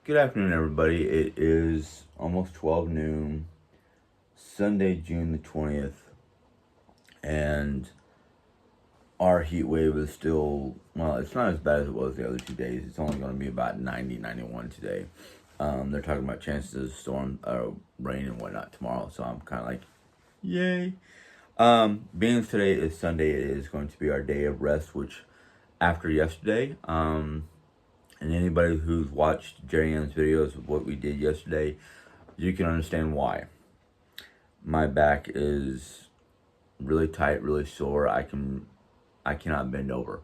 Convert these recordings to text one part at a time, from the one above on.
Good afternoon, everybody. It is almost 12 noon, Sunday, June the 20th, and our heat wave is still, well, it's not as bad as it was the other 2 days. It's only going to be about 90, 91 today. They're talking about chances of storm, rain and whatnot tomorrow, so I'm kind of like, yay. Being today is Sunday, it is going to be our day of rest, which after yesterday, and anybody who's watched Jerry Ann's videos of what we did yesterday, you can understand why. My back is really tight, really sore. I cannot bend over.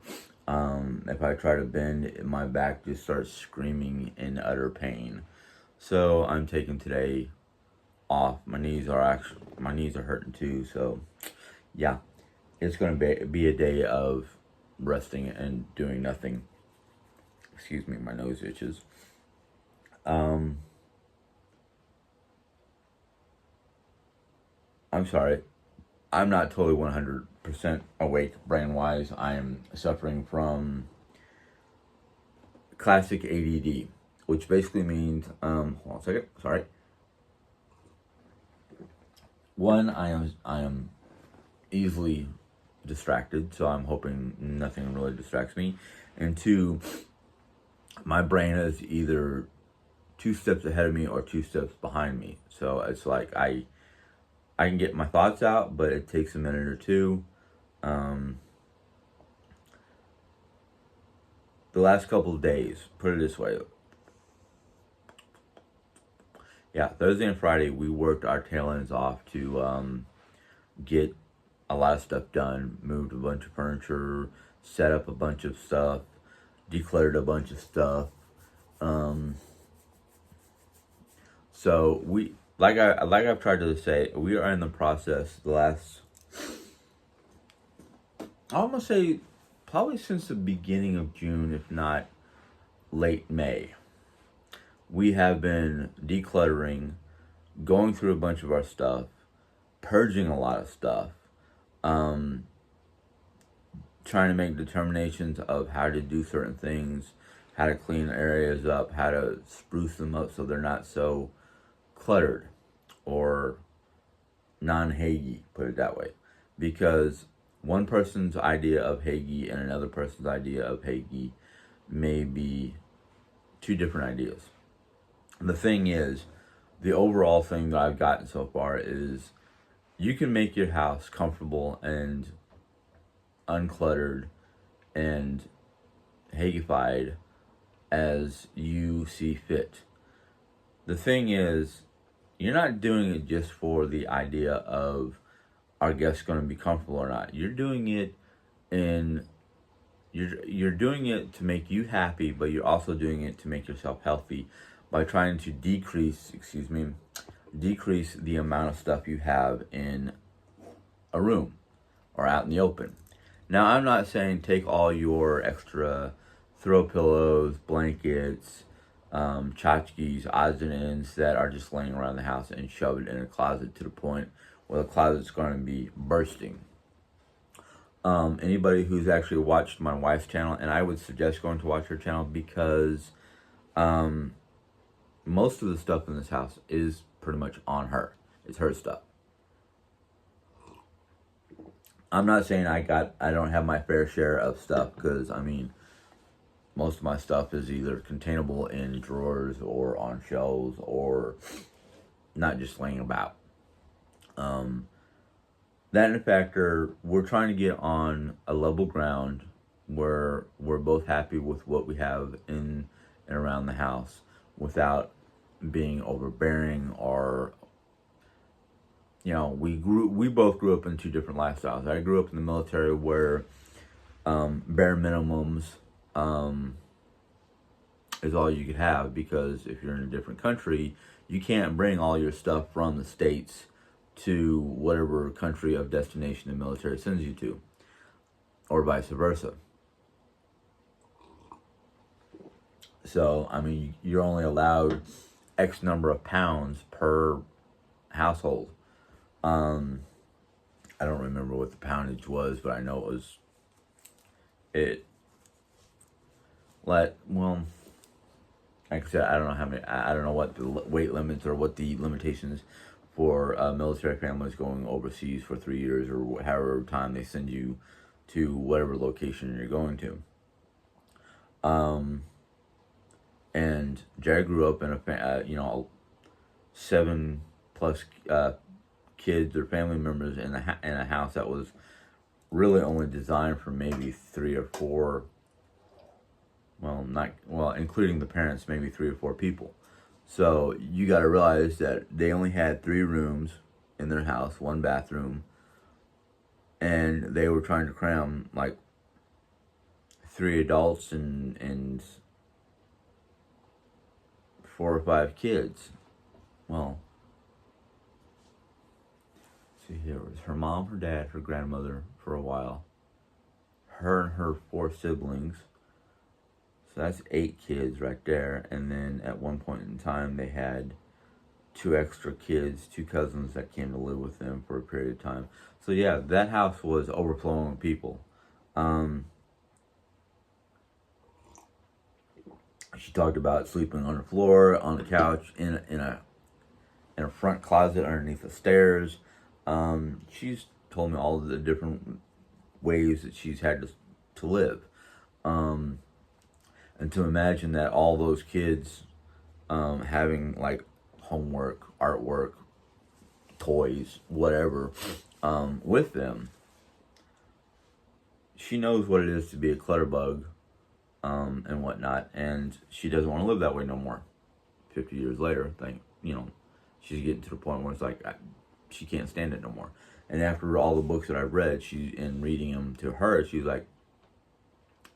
If I try to bend, my back just starts screaming in utter pain. So I'm taking today off. My knees are hurting too. So yeah, it's going to be a day of resting and doing nothing. Excuse me, my nose itches. I'm sorry. I'm not totally 100% awake brain-wise. I am suffering from classic ADD, which basically means, hold on a second, sorry. One, I am easily distracted, so I'm hoping nothing really distracts me. And two, my brain is either 2 steps ahead of me or 2 steps behind me. So it's like I can get my thoughts out, but it takes a minute or two. The last couple of days, put it this way. Yeah, Thursday and Friday, we worked our tail ends off to get a lot of stuff done. Moved a bunch of furniture, set up a bunch of stuff, decluttered a bunch of stuff. So we, like I've tried to say, we are in the process. The last, I almost say, probably since the beginning of June, if not late May, we have been decluttering, going through a bunch of our stuff, purging a lot of stuff, trying to make determinations of how to do certain things, how to clean areas up, how to spruce them up so they're not so cluttered or non-Hagee, put it that way. Because one person's idea of Hagee and another person's idea of Hagee may be 2 different ideas. The thing is, the overall thing that I've gotten so far is you can make your house comfortable and uncluttered and Hagified as you see fit. The thing is, you're not doing it just for the idea of our guests going to be comfortable or not. You're doing it you're doing it to make you happy, but you're also doing it to make yourself healthy by trying to decrease the amount of stuff you have in a room or out in the open. Now, I'm not saying take all your extra throw pillows, blankets, tchotchkes, odds and ends that are just laying around the house and shove it in a closet to the point where the closet's going to be bursting. Anybody who's actually watched my wife's channel, and I would suggest going to watch her channel because most of the stuff in this house is pretty much on her. It's her stuff. I'm not saying I don't have my fair share of stuff, because I mean, most of my stuff is either containable in drawers or on shelves or not just laying about. That in factor, we're trying to get on a level ground where we're both happy with what we have in and around the house without being overbearing or, we both grew up in 2 different lifestyles. I grew up in the military where bare minimums is all you could have, because if you're in a different country, you can't bring all your stuff from the States to whatever country of destination the military sends you to, or vice versa. So, I mean, you're only allowed X number of pounds per household. I don't remember what the poundage was, but I know it like I said, I don't know how many. I don't know what the weight limits or what the limitations for military families going overseas for 3 years or however time they send you to whatever location you're going to. And Jerry grew up in a 7 plus kids or family members in a house that was really only designed for maybe 3 or 4. Well, including the parents, maybe 3 or 4 people. So you got to realize that they only had 3 rooms in their house, 1 bathroom, and they were trying to cram like 3 adults and 4 or 5 kids. Well, see here, it was her mom, her dad, her grandmother for a while, her and her 4 siblings. So that's 8 kids right there. And then at one point in time, they had 2 extra kids, 2 cousins that came to live with them for a period of time. So yeah, that house was overflowing with people. She talked about sleeping on the floor, on the couch, in a front closet underneath the stairs. She's told me all of the different ways that she's had to live. And to imagine that all those kids having like homework, artwork, toys, whatever, with them. She knows what it is to be a clutter bug and whatnot, and she doesn't want to live that way no more. 50 years later, she's getting to the point where it's like she can't stand it no more. And after all the books that I've read, in reading them to her, she's like,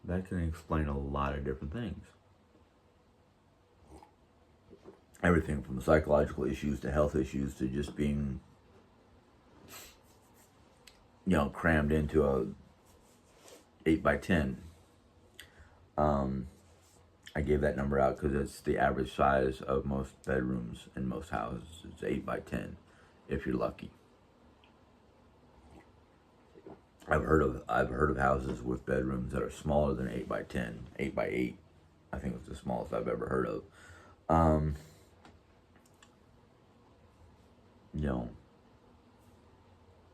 that can explain a lot of different things. Everything from psychological issues to health issues to just being, crammed into a 8x10. I gave that number out because it's the average size of most bedrooms in most houses. It's 8x10, if you're lucky. I've heard of houses with bedrooms that are smaller than 8x10, 8x8. I think it's the smallest I've ever heard of.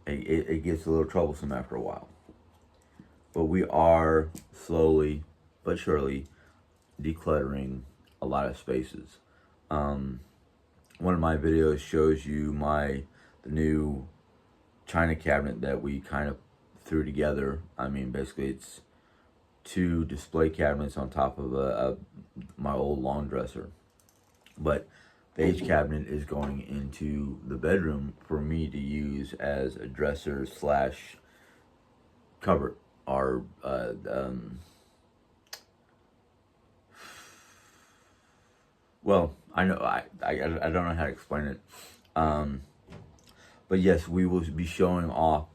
It gets a little troublesome after a while. But we are slowly but surely decluttering a lot of spaces. One of my videos shows you the new china cabinet that we kind of threw together. I mean, basically it's 2 display cabinets on top of my old lawn dresser. But the H cabinet is going into the bedroom for me to use as a dresser / cupboard. Or well, I know I don't know how to explain it. But yes, we will be showing off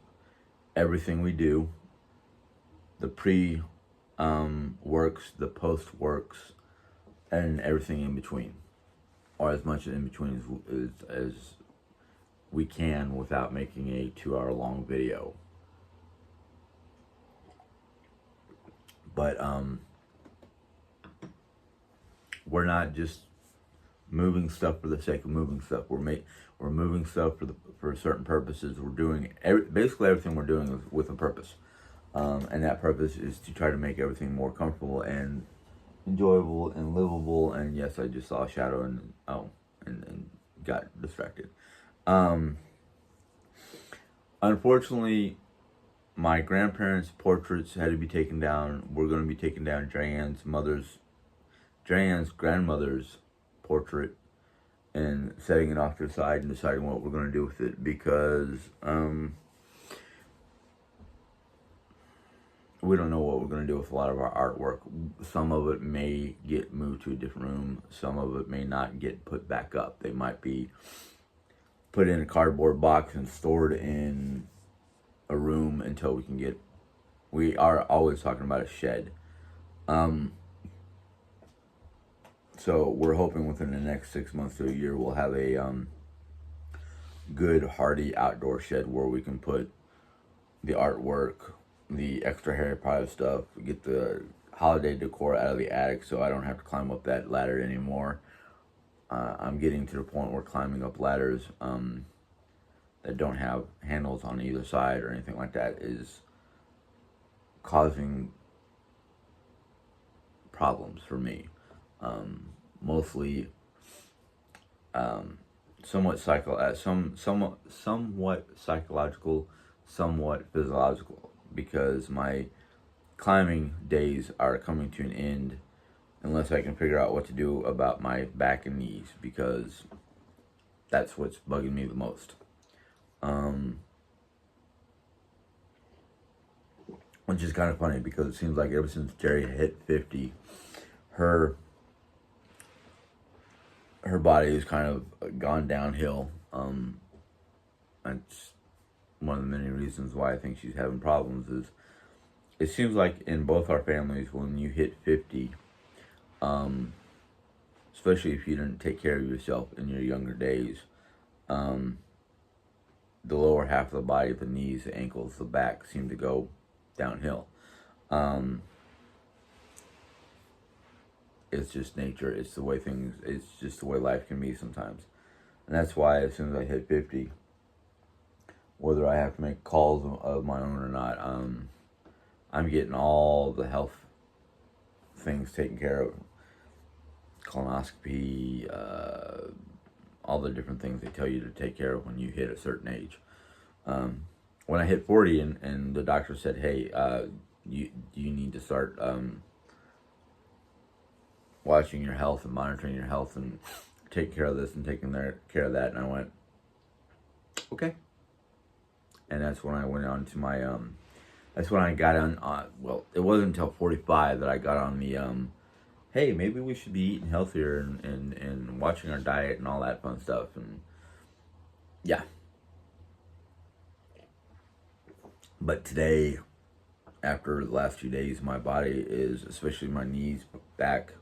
everything we do, the pre works, the post works, and everything in between, or as much in between as we can without making a 2-hour long video. But we're not just moving stuff for the sake of moving stuff. We're moving stuff for certain purposes. We're doing basically everything we're doing is with a purpose, and that purpose is to try to make everything more comfortable and enjoyable and livable. And yes, I just saw a shadow and got distracted. Unfortunately, my grandparents' portraits had to be taken down. We're going to be taking down Diane's grandmother's portrait and setting it off to the side and deciding what we're going to do with it, because we don't know what we're going to do with a lot of our artwork. Some of it may get moved to a different room. Some of it may not get put back up. They might be put in a cardboard box and stored in a room until we are always talking about a shed. So we're hoping within the next 6 months to a year we'll have a good hardy outdoor shed where we can put the artwork, the extra Harry Potter stuff, get the holiday decor out of the attic, so I don't have to climb up that ladder anymore. I'm getting to the point where climbing up ladders that don't have handles on either side or anything like that is causing problems for me. Mostly somewhat somewhat psychological, somewhat physiological, because my climbing days are coming to an end unless I can figure out what to do about my back and knees, because that's what's bugging me the most. Which is kind of funny, because it seems like ever since Jerry hit 50, her body has kind of gone downhill. That's one of the many reasons why I think she's having problems. Is it seems like in both our families, when you hit 50, especially if you didn't take care of yourself in your younger days, the lower half of the body, the knees, the ankles, the back, seem to go downhill. It's just nature. It's the way it's just the way life can be sometimes. And that's why as soon as I hit 50, whether I have to make calls of my own or not, I'm getting all the health things taken care of. Colonoscopy, all the different things they tell you to take care of when you hit a certain age. When I hit 40 and the doctor said, hey, you need to start watching your health and monitoring your health and taking care of this and taking care of that, and I went, okay. And that's when I went on to my, that's when I got on, well, it wasn't until 45 that I got on the, hey, maybe we should be eating healthier and watching our diet and all that fun stuff. And yeah. But today, after the last 2 days, my body is, especially my knees, back,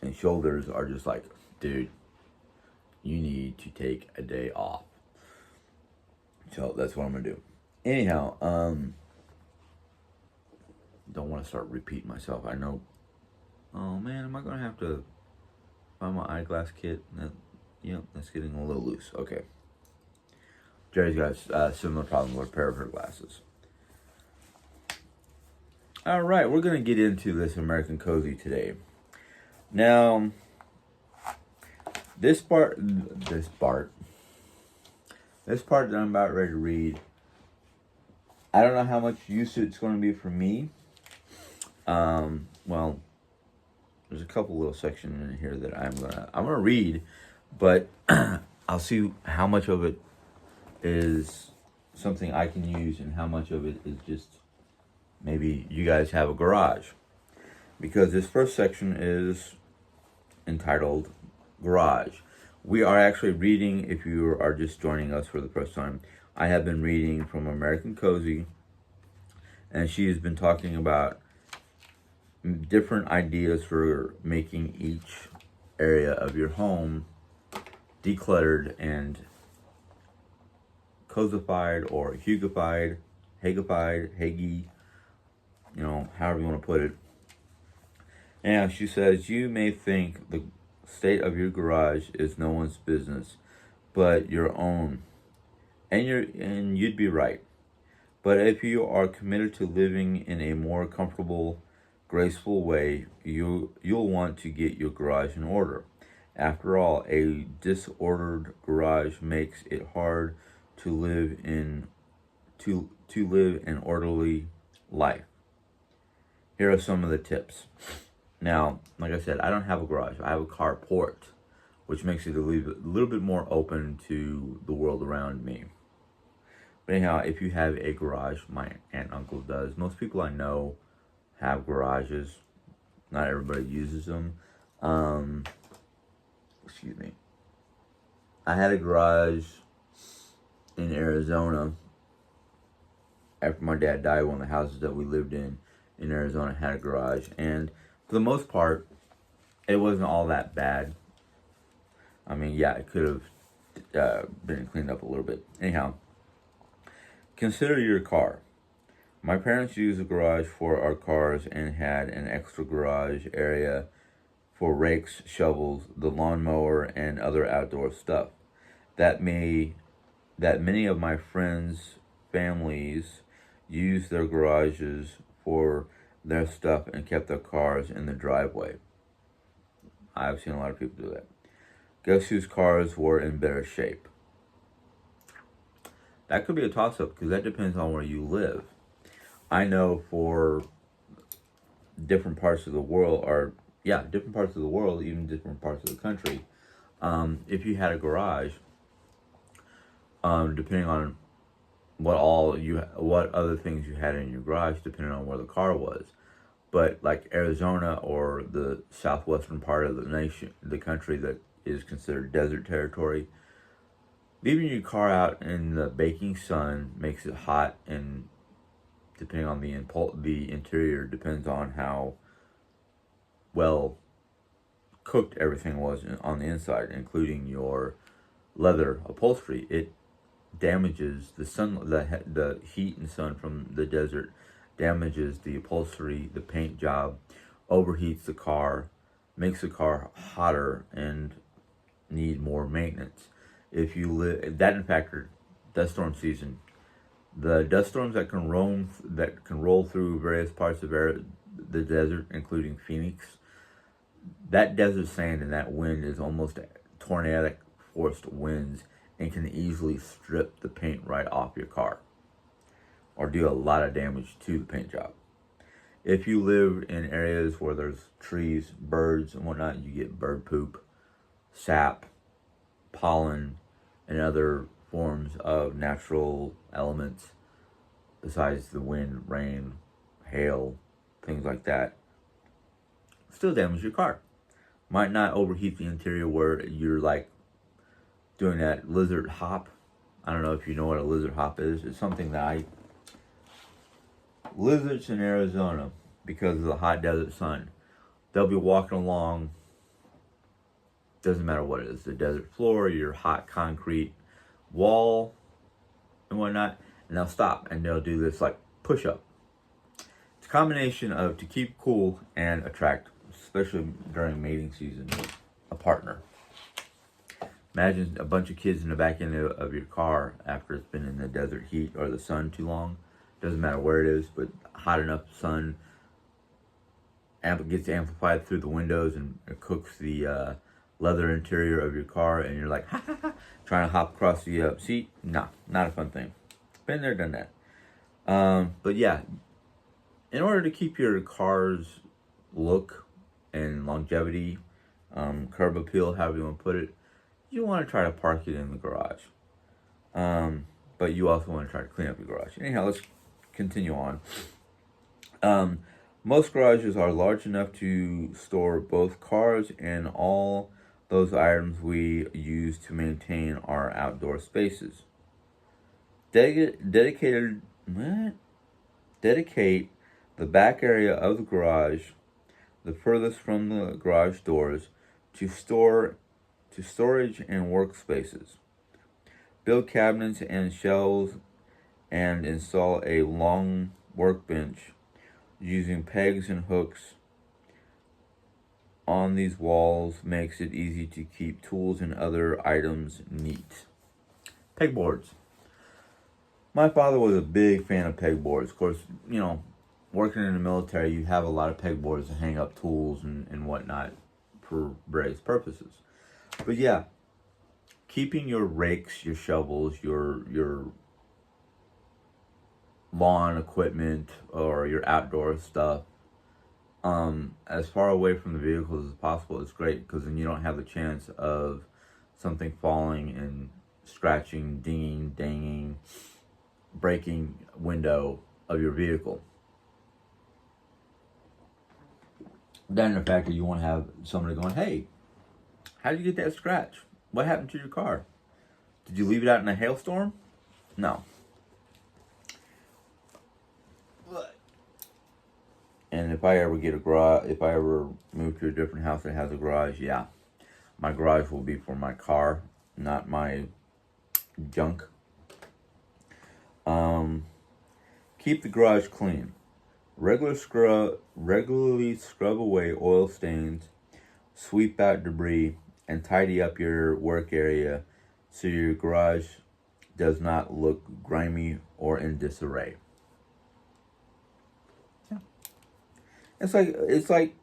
and shoulders are just like, dude, you need to take a day off. So that's what I'm gonna do. Anyhow, don't want to start repeating myself. I know. Oh man, am I gonna have to find my eyeglass kit? That's getting a little loose. Okay. Jerry's got a similar problem with a pair of her glasses. All right, we're gonna get into this American Cozy today. Now, this part that I'm about ready to read, I don't know how much use it's going to be for me. Well, there's a couple little sections in here that I'm gonna read, but I'll see how much of it is something I can use and how much of it is just maybe you guys have a garage. Because this first section is entitled Garage. We are actually reading, if you are just joining us for the first time, I have been reading from American Cozy, and she has been talking about different ideas for making each area of your home decluttered and cozified or hugified, haggy, however you want to put it. And she says, you may think the state of your garage is no one's business but your own, and you'd be right. But if you are committed to living in a more comfortable, graceful way, you'll want to get your garage in order. After all, a disordered garage makes it hard to live an orderly life. Here are some of the tips. Now, like I said, I don't have a garage. I have a carport, which makes it a little bit more open to the world around me. But anyhow, if you have a garage, my aunt and uncle does. Most people I know have garages. Not everybody uses them. Excuse me. I had a garage in Arizona. After my dad died, one of the houses that we lived in Arizona had a garage. And for the most part, it wasn't all that bad. I mean, yeah, it could have been cleaned up a little bit. Anyhow, consider your car. My parents used the garage for our cars and had an extra garage area for rakes, shovels, the lawnmower, and other outdoor stuff. That may that many of my friends' families used their garages for their stuff and kept their cars in the driveway. I've seen a lot of people do that. Guess whose cars were in better shape? That could be a toss up because that depends on where you live. I know for different parts of the world, or yeah, different parts of the world, even different parts of the country, if you had a garage, depending on what other things you had in your garage, depending on where the car was. But like Arizona or the southwestern part of the nation, the country that is considered desert territory, leaving your car out in the baking sun makes it hot, and depending on the interior, depends on how well cooked everything was on the inside, including your leather upholstery. It damages the heat and sun from the desert, damages the upholstery, the paint job, overheats the car, makes the car hotter and need more maintenance. If you live that in factor, dust storm season, the dust storms that can roll through various parts of the desert, including Phoenix, that desert sand and that wind is almost tornadic forced winds and can easily strip the paint right off your car or do a lot of damage to the paint job. If you live in areas where there's trees, birds, and whatnot, you get bird poop, sap, pollen, and other forms of natural elements besides the wind, rain, hail, things like that. Still damage your car. Might not overheat the interior where you're like doing that lizard hop. I don't know if you know what a lizard hop is. It's something that lizards in Arizona, because of the hot desert sun, they'll be walking along, doesn't matter what it is, the desert floor, your hot concrete wall and whatnot, and they'll stop and they'll do this like push up. It's a combination of to keep cool and attract, especially during mating season, a partner. Imagine a bunch of kids in the back end of your car after it's been in the desert heat or the sun too long. Doesn't matter where it is, but hot enough sun gets amplified through the windows and it cooks the leather interior of your car, and you're like, ha ha ha, trying to hop across the seat. Nah, not a fun thing. Been there, done that. But yeah, in order to keep your car's look and longevity, curb appeal, however you want to put it, you want to try to park it in the garage. But you also want to try to clean up your garage. Anyhow, let's continue on. Most garages are large enough to store both cars and all those items we use to maintain our outdoor spaces. Dedicate the back area of the garage, the furthest from the garage doors, to storage and workspaces. Build cabinets and shelves and install a long workbench using pegs and hooks on these walls makes it easy to keep tools and other items neat. Pegboards. My father was a big fan of pegboards. Of course, working in the military, you have a lot of pegboards to hang up tools and whatnot for various purposes. But yeah, keeping your rakes, your shovels, your lawn equipment or your outdoor stuff as far away from the vehicles as possible is great, because then you don't have the chance of something falling and scratching, dinging, danging, breaking window of your vehicle. Then the fact that you want to have somebody going, hey, how did you get that scratch? What happened to your car? Did you leave it out in a hailstorm? No. And if I ever get a garage, if I ever move to a different house that has a garage, yeah, my garage will be for my car, not my junk. Keep the garage clean. Regularly scrub away oil stains, sweep out debris, and tidy up your work area so your garage does not look grimy or in disarray. Yeah. It's like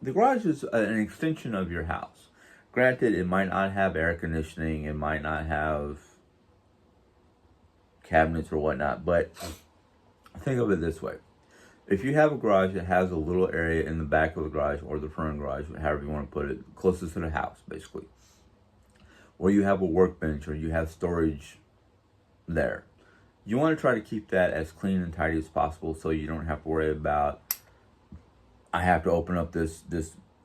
the garage is an extension of your house. Granted, it might not have air conditioning, it might not have cabinets or whatnot, but think of it this way. If you have a garage that has a little area in the back of the garage or the front of the garage, however you want to put it, closest to the house, basically, or you have a workbench or you have storage there, you want to try to keep that as clean and tidy as possible so you don't have to worry about, I have to open up this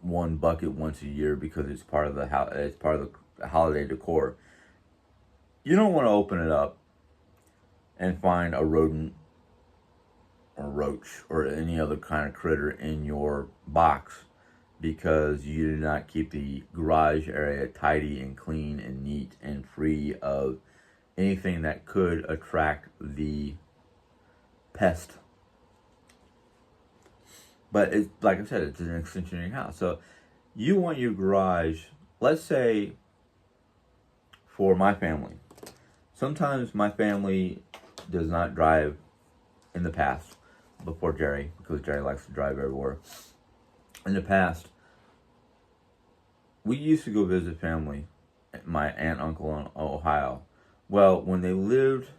one bucket once a year because it's part of the house, it's part of the holiday decor. You don't want to open it up and find a rodent or roach or any other kind of critter in your box because you did not keep the garage area tidy and clean and neat and free of anything that could attract the pest. But it's like I said, it's an extension of your house. So you want your garage, let's say for my family. Sometimes my family does not drive in the past before Jerry, because Jerry likes to drive everywhere. In the past, we used to go visit family, my aunt, uncle in Ohio. Well, when they lived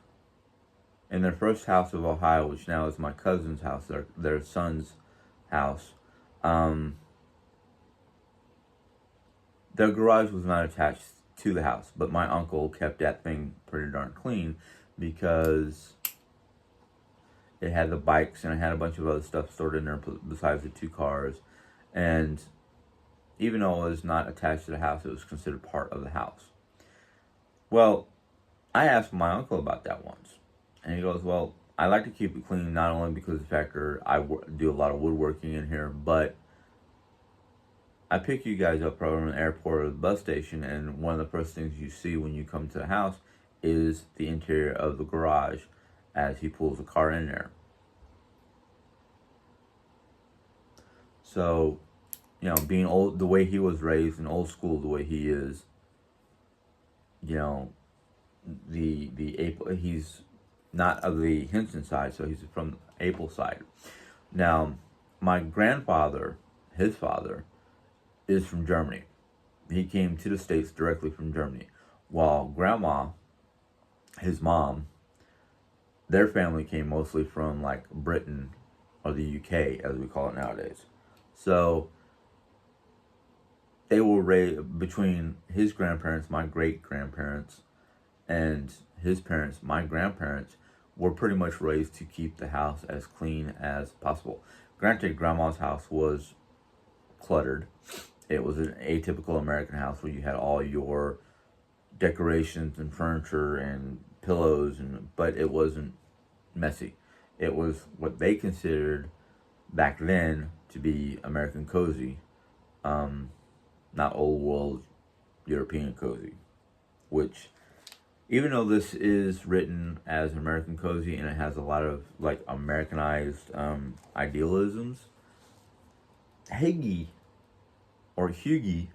in their first house of Ohio, which now is my cousin's house, their son's house, their garage was not attached to the house, but my uncle kept that thing pretty darn clean because it had the bikes and it had a bunch of other stuff stored in there besides the 2 cars. And even though it was not attached to the house, it was considered part of the house. Well, I asked my uncle about that once. And he goes, well, I like to keep it clean not only because of the fact that I do a lot of woodworking in here, but I pick you guys up from the airport or the bus station, and one of the first things you see when you come to the house is the interior of the garage as he pulls the car in there. So, being old, the way he was raised, and old school the way he is, the April, he's not of the Henson side, so he's from April side. Now, my grandfather, his father, is from Germany. He came to the States directly from Germany, while grandma, his mom, their family came mostly from like Britain or the UK, as we call it nowadays. So they were raised between his grandparents, my great grandparents, and his parents, my grandparents, were pretty much raised to keep the house as clean as possible. Granted, grandma's house was cluttered. It was an atypical American house where you had all your decorations and furniture and pillows, but it wasn't messy. It was what they considered back then to be American cozy, not old world European cozy. Which, even though this is written as American cozy and it has a lot of like Americanized idealisms, Hygge or Hygge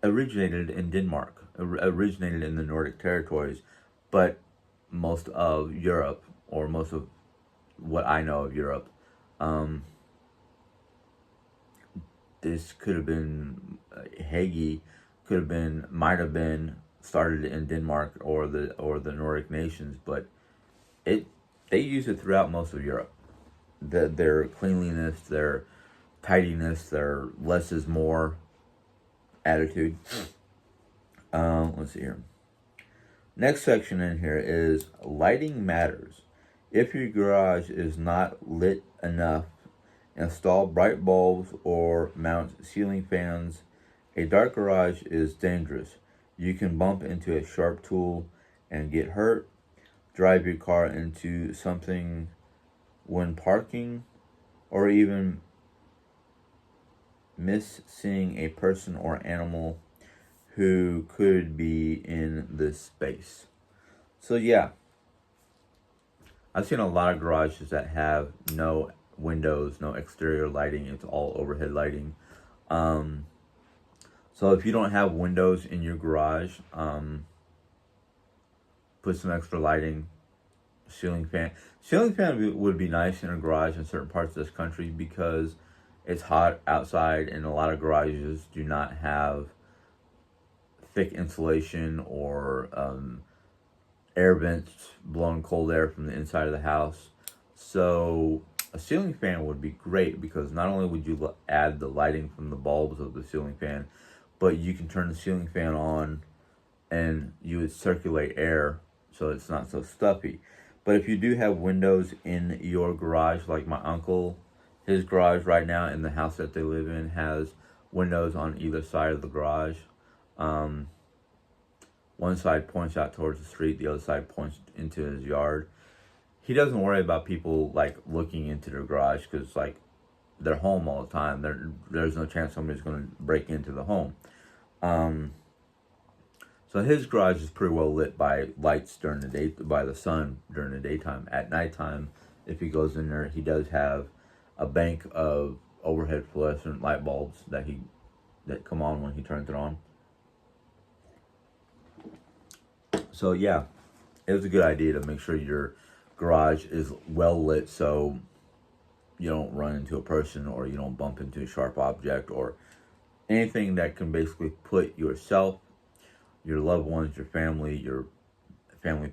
originated in Denmark, originated in the Nordic territories, but most of Europe, or most of what I know of Europe, this could have been Hygge, might have been started in Denmark or the Nordic nations, but they use it throughout most of Europe. Their cleanliness, their tidiness, their less is more attitude. Let's see here. Next section in here is lighting matters. If your garage is not lit enough, install bright bulbs or mount ceiling fans. A dark garage is dangerous. You can bump into a sharp tool and get hurt, drive your car into something when parking, or even miss seeing a person or animal who could be in this space. So yeah, I've seen a lot of garages that have no windows, no exterior lighting. It's all overhead lighting. Um, so if you don't have windows in your garage, put some extra lighting. Ceiling fan. Ceiling fan would be nice in a garage in certain parts of this country because it's hot outside, and a lot of garages do not have thick insulation or air vents blowing cold air from the inside of the house. So a ceiling fan would be great because not only would you add the lighting from the bulbs of the ceiling fan, but you can turn the ceiling fan on and you would circulate air so it's not so stuffy. But if you do have windows in your garage, like my uncle, his garage right now in the house that they live in has windows on either side of the garage. Um, One side points out towards the street, the other side points into his yard. He doesn't worry about people like looking into their garage because like they're home all the time. There's no chance somebody's going to break into the home. Um, so his garage is pretty well lit by lights during the day, by the sun during the daytime. At nighttime, if he goes in there, he does have a bank of overhead fluorescent light bulbs that come on when he turns it on. So yeah, it was a good idea to make sure your garage is well lit so you don't run into a person or you don't bump into a sharp object or anything that can basically put yourself, your loved ones, your family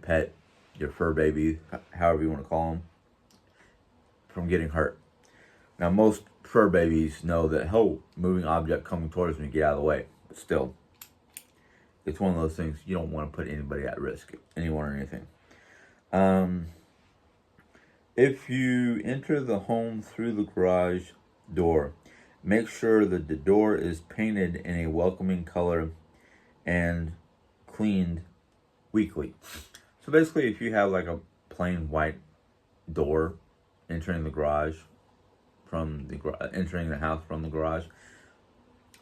pet, your fur baby, however you want to call them, from getting hurt. Now, most fur babies know that, oh, moving object coming towards me, get out of the way. But still, it's one of those things you don't want to put anybody at risk, anyone or anything. If you enter the home through the garage door, make sure that the door is painted in a welcoming color and cleaned weekly. So basically, if you have like a plain white door entering the garage entering the house from the garage,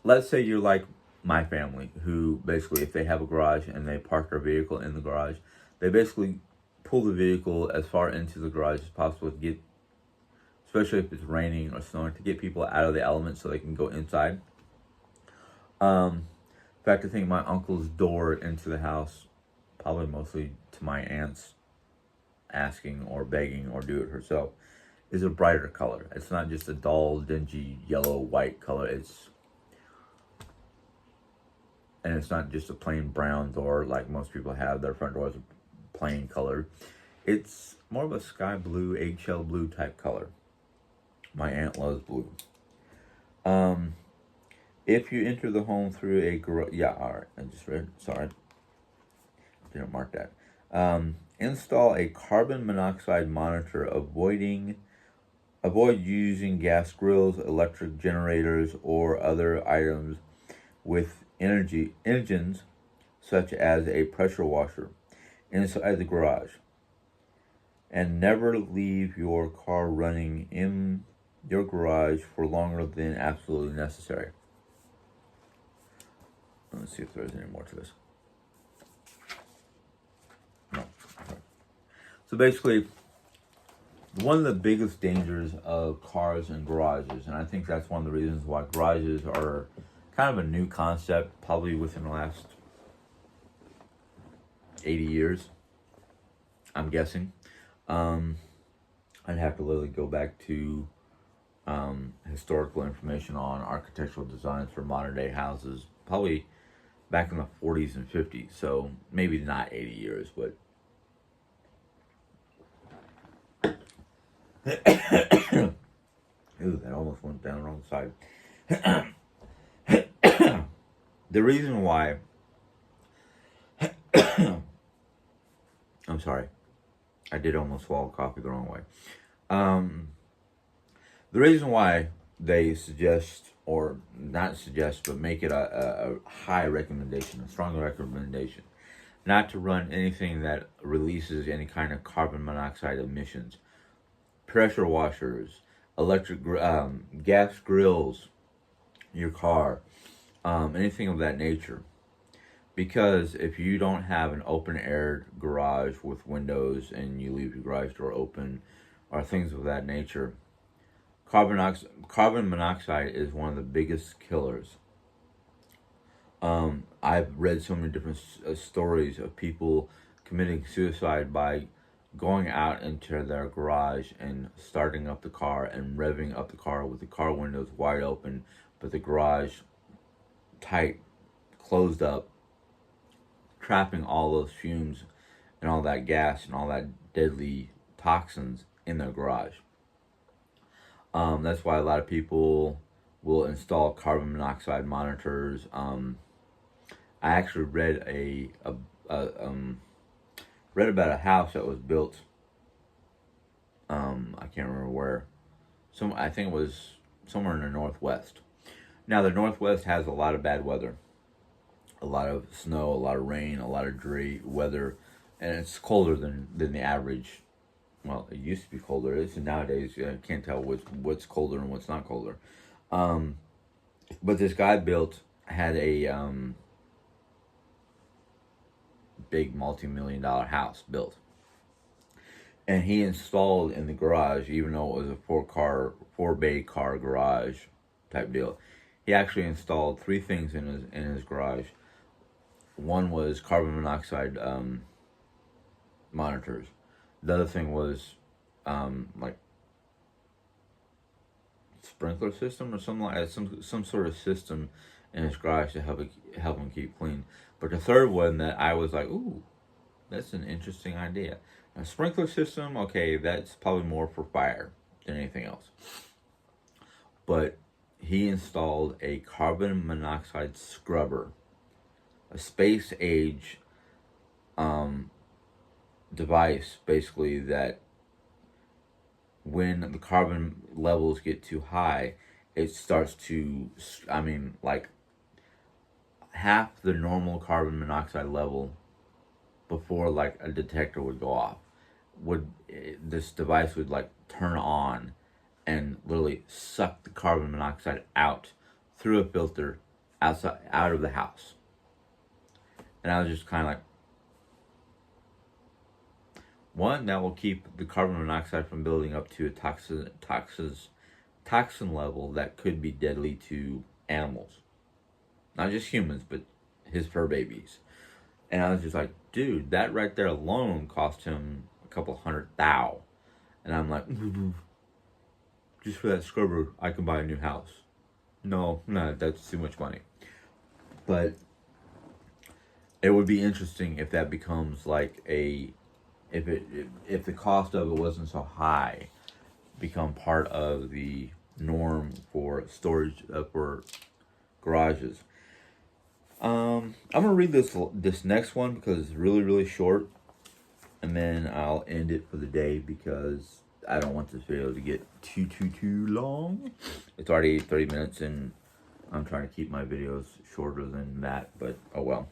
let's say you're like my family, who basically, if they have a garage and they park their vehicle in the garage, they basically pull the vehicle as far into the garage as possible to get, especially if it's raining or snowing, to get people out of the elements so they can go inside. In fact, I think my uncle's door into the house, probably mostly to my aunt's asking or begging or do it herself, is a brighter color. It's not just a dull, dingy, yellow, white color. It's not just a plain brown door like most people have. Their front doors are plain color. It's more of a sky blue, eggshell blue type color. My aunt loves blue. If you enter the home through a garage, yeah, all right, I just read, sorry, didn't mark that. Install a carbon monoxide monitor. Avoid using gas grills, electric generators, or other items with engines such as a pressure washer inside the garage. And never leave your car running in your garage for longer than absolutely necessary. Let's see if there's any more to this. No. Okay. So basically, one of the biggest dangers of cars and garages, and I think that's one of the reasons why garages are kind of a new concept, probably within the last 80 years, I'm guessing. I'd have to literally go back to historical information on architectural designs for modern day houses, probably back in the 40s and 50s, so maybe not 80 years, but ooh, that almost went down the wrong side. The reason why I'm sorry, I did almost swallow coffee the wrong way. The reason why they suggest, or not suggest, but make it a high recommendation, a strong recommendation, not to run anything that releases any kind of carbon monoxide emissions, pressure washers, electric gas grills, your car, anything of that nature. Because if you don't have an open air garage with windows and you leave your garage door open or things of that nature, carbon monoxide is one of the biggest killers. I've read so many different stories of people committing suicide by going out into their garage and starting up the car and revving up the car with the car windows wide open, but the garage tight, closed up, trapping all those fumes and all that gas and all that deadly toxins in their garage. That's why a lot of people will install carbon monoxide monitors. I actually read about a house that was built. I can't remember where. I think it was somewhere in the Northwest. Now the Northwest has a lot of bad weather, a lot of snow, a lot of rain, a lot of dreary weather, and it's colder than the average. Well, it used to be colder. It's nowadays you can't tell what's colder and what's not colder. But this guy had a big multi-million-dollar house built, and he installed in the garage, even though it was a four bay car garage type deal. He actually installed three things in his garage. One was carbon monoxide monitors. The other thing was like sprinkler system or something like that, some sort of system in his garage to help him keep clean. But the third one that I was like, ooh, that's an interesting idea. A sprinkler system, okay, that's probably more for fire than anything else. But he installed a carbon monoxide scrubber, a space age device, basically, that when the carbon levels get too high, it starts to, like half the normal carbon monoxide level before like a detector would go off, this device would like turn on and literally suck the carbon monoxide out through a filter out of the house. And I was just kind of like, one, that will keep the carbon monoxide from building up to a toxin level that could be deadly to animals. Not just humans, but his fur babies. And I was just like, dude, that right there alone cost him a couple $100,000. And I'm like, just for that scrubber, I can buy a new house. No, that's too much money. But it would be interesting if that becomes like if the cost of it wasn't so high, become part of the norm for storage for garages. I'm gonna read this next one because it's really, really short, and then I'll end it for the day because I don't want this video to get too long. It's already 30 minutes and I'm trying to keep my videos shorter than that, but oh well.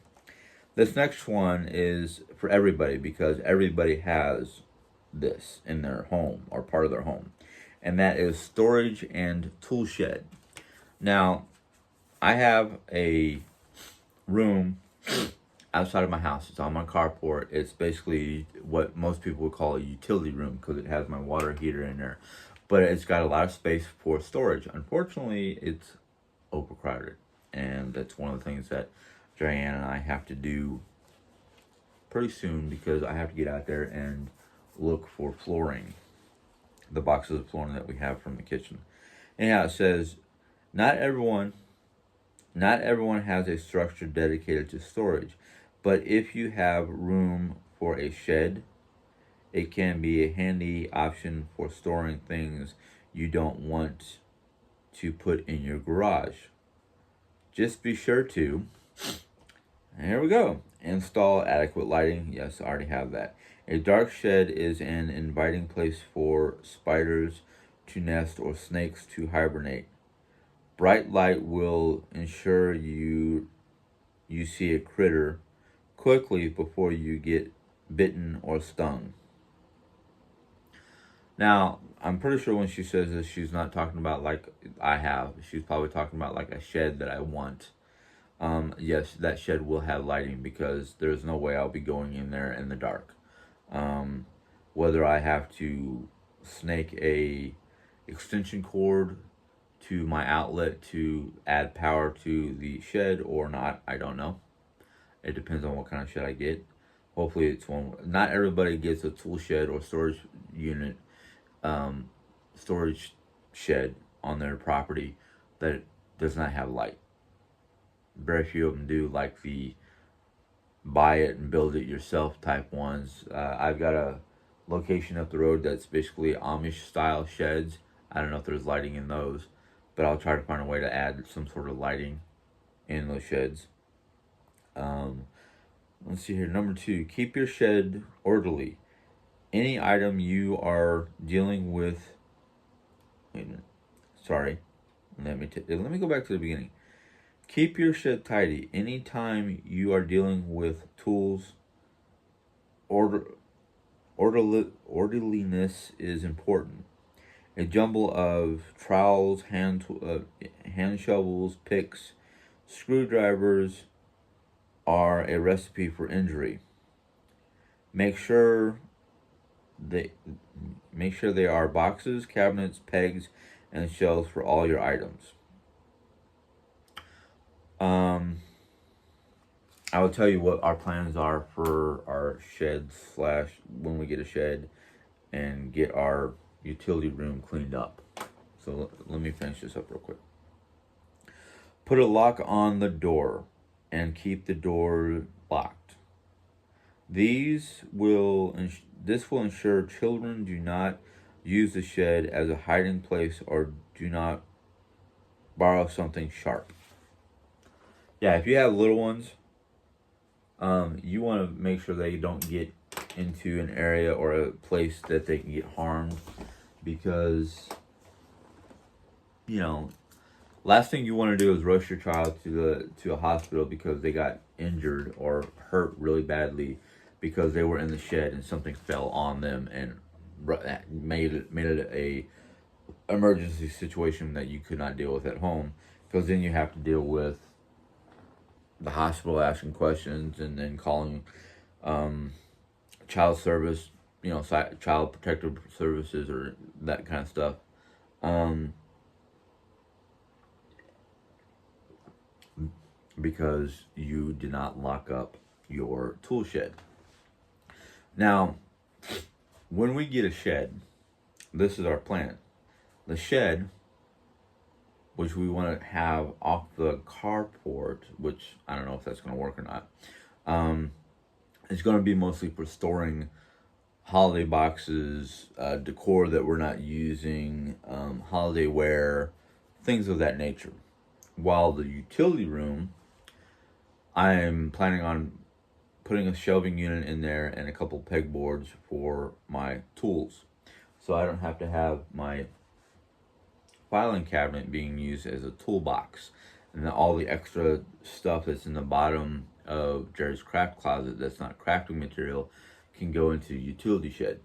This next one is for everybody because everybody has this in their home or part of their home, and that is storage and tool shed. Now, I have a room outside of my house. It's on my carport. It's basically what most people would call a utility room because it has my water heater in there, but it's got a lot of space for storage. Unfortunately, it's overcrowded, and that's one of the things that Diane and I have to do pretty soon because I have to get out there and look for flooring, the boxes of flooring that we have from the kitchen. Anyhow, it says, not everyone has a structure dedicated to storage, but if you have room for a shed, it can be a handy option for storing things you don't want to put in your garage. Just be sure to, and here we go, install adequate lighting. Yes, I already have that. A dark shed is an inviting place for spiders to nest or snakes to hibernate. Bright light will ensure you see a critter quickly before you get bitten or stung. Now, I'm pretty sure when she says this, she's not talking about like I have. She's probably talking about like a shed that I want. yes, that shed will have lighting because there's no way I'll be going in there in the dark. Um, Whether I have to snake a extension cord to my outlet to add power to the shed or not, I don't know. It depends on what kind of shed I get. Hopefully, it's one. Not everybody gets a tool shed or storage unit, um, storage shed on their property that does not have light. Very few of them do, like the buy it and build it yourself type ones. I've got a location up the road that's basically Amish style sheds. I don't know if there's lighting in those, but I'll try to find a way to add some sort of lighting in those sheds. Um, let's see here. Number two, keep your shed orderly. Any item you are dealing with. Wait a minute. Sorry. Let me go back to the beginning. Keep your shed tidy. Anytime you are dealing with tools, order orderliness is important. A jumble of trowels, hand shovels, picks, screwdrivers are a recipe for injury. Make sure they are boxes, cabinets, pegs, and shelves for all your items. I will tell you what our plans are for our shed slash when we get a shed and get our utility room cleaned up. So let me finish this up real quick. Put a lock on the door and keep the door locked. This will ensure children do not use the shed as a hiding place or do not borrow something sharp. Yeah, if you have little ones, you want to make sure they don't get into an area or a place that they can get harmed, because last thing you want to do is rush your child to a hospital because they got injured or hurt really badly because they were in the shed and something fell on them and made it a emergency situation that you could not deal with at home, because then you have to deal with the hospital asking questions and then calling child service, child protective services or that kind of stuff. Because you did not lock up your tool shed. Now, when we get a shed, this is our plan. The shed, which we want to have off the carport, which I don't know if that's going to work or not, it's going to be mostly for storing holiday boxes, decor that we're not using, holiday wear, things of that nature. While the utility room, I'm planning on putting a shelving unit in there and a couple pegboards for my tools, so I don't have to have my filing cabinet being used as a toolbox, and then all the extra stuff that's in the bottom of Jerry's craft closet that's not crafting material can go into the utility shed.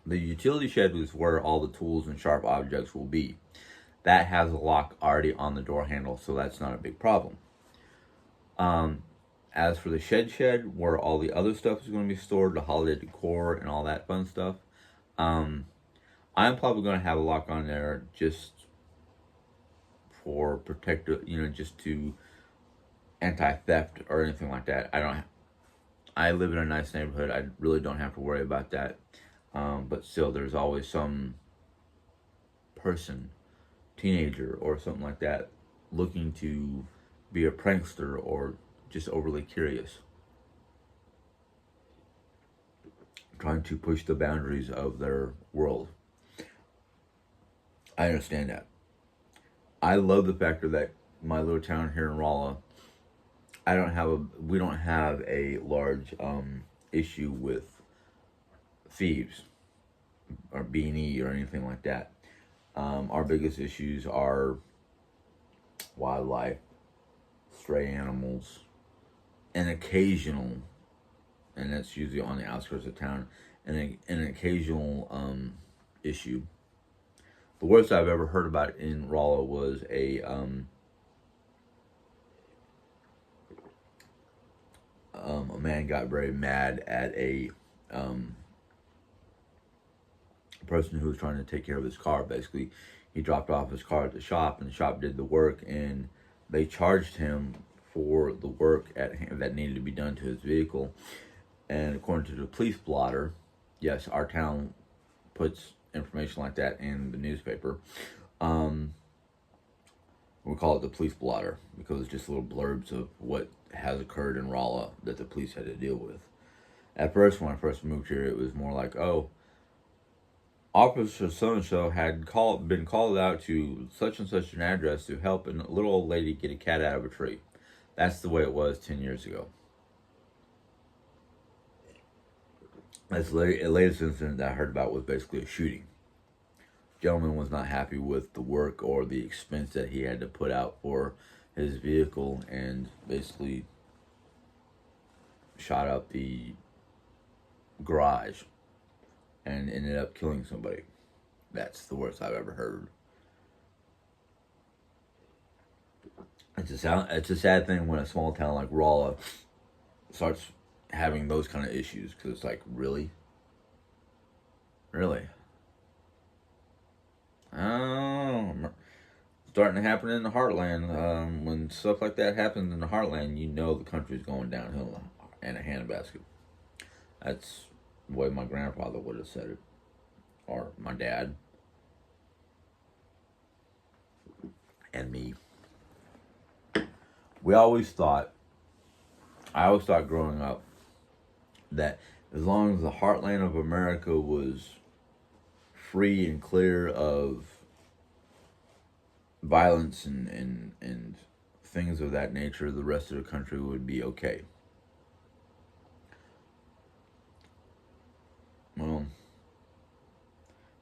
The utility shed is where all the tools and sharp objects will be. That has a lock already on the door handle, so that's not a big problem. As for the shed, where all the other stuff is going to be stored, the holiday decor and all that fun stuff, I'm probably going to have a lock on there just for protective, just to anti-theft or anything like that. I live in a nice neighborhood. I really don't have to worry about that. But still, there's always some person, teenager or something like that, looking to be a prankster or just overly curious, trying to push the boundaries of their world. I understand that. I love the factor that my little town here in Rolla, we don't have a large issue with thieves or B&E or anything like that. Our biggest issues are wildlife, stray animals, and that's usually on the outskirts of town, and an occasional issue. The worst I've ever heard about in Rolla was a man got very mad at a person who was trying to take care of his car. Basically, he dropped off his car at the shop, and the shop did the work, and they charged him for the work that needed to be done to his vehicle. And according to the police blotter, yes, our town puts information like that in the newspaper. We call it the police blotter because it's just little blurbs of what has occurred in Rolla that the police had to deal with. At first, when I first moved here, it was more like, oh, Officer so-and-so had been called out to such and such an address to help a little old lady get a cat out of a tree. That's the way it was 10 years ago. The latest incident that I heard about was basically a shooting. Gentleman was not happy with the work or the expense that he had to put out for his vehicle and basically shot up the garage and ended up killing somebody. That's the worst I've ever heard. It's a sad thing when a small town like Rolla starts having those kind of issues, because it's like, really? Oh, starting to happen in the heartland. When stuff like that happens in the heartland, you know the country's going downhill in a handbasket. That's the way my grandfather would have said it, or my dad, and me. I always thought growing up that as long as the heartland of America was free and clear of violence and things of that nature, the rest of the country would be okay. Well,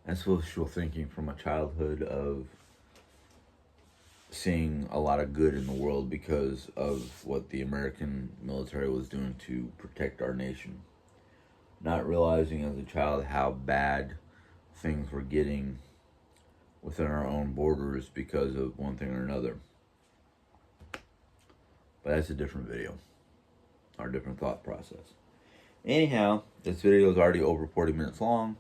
that's wishful thinking from my childhood of seeing a lot of good in the world because of what the American military was doing to protect our nation. Not realizing as a child how bad things were getting within our own borders because of one thing or another. But that's a different video, or a different thought process. Anyhow, this video is already over 40 minutes long.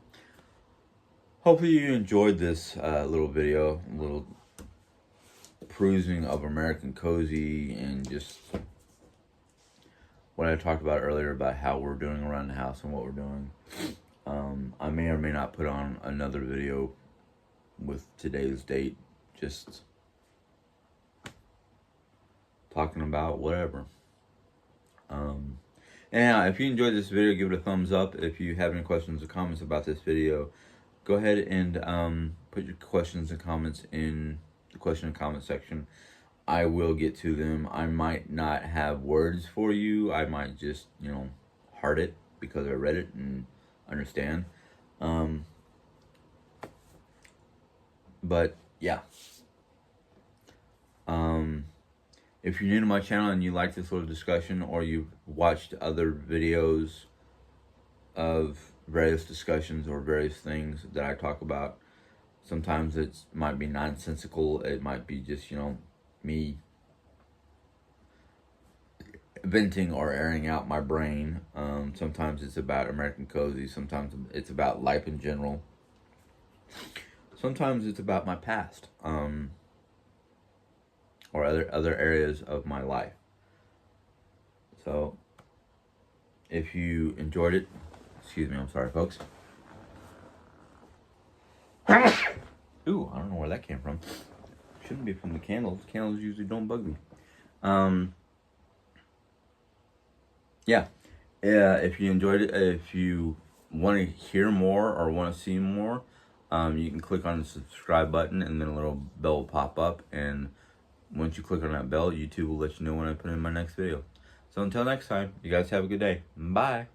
Hopefully you enjoyed this little video, a little perusing of American Cozy and just what I talked about earlier about how we're doing around the house and what we're doing. I may or may not put on another video with today's date, just talking about whatever. Anyhow, if you enjoyed this video, give it a thumbs up. If you have any questions or comments about this video, go ahead and put your questions and comments in the question and comment section. I will get to them. I might not have words for you. I might just, heart it because I read it and understand. But yeah. If you're new to my channel and you like this little discussion, or you've watched other videos of various discussions or various things that I talk about, sometimes it might be nonsensical. It might be just, me venting or airing out my brain. Sometimes it's about American Cozy. Sometimes it's about life in general. Sometimes it's about my past. Or other areas of my life. So, if you enjoyed it, excuse me, I'm sorry, folks. Ooh, I don't know where that came from. Shouldn't be from the candles. Candles usually don't bug me. Yeah. If you enjoyed it, if you want to hear more or want to see more, you can click on the subscribe button, and then a little bell will pop up, and once you click on that bell, YouTube will let you know when I put in my next video. So until next time, you guys have a good day. Bye.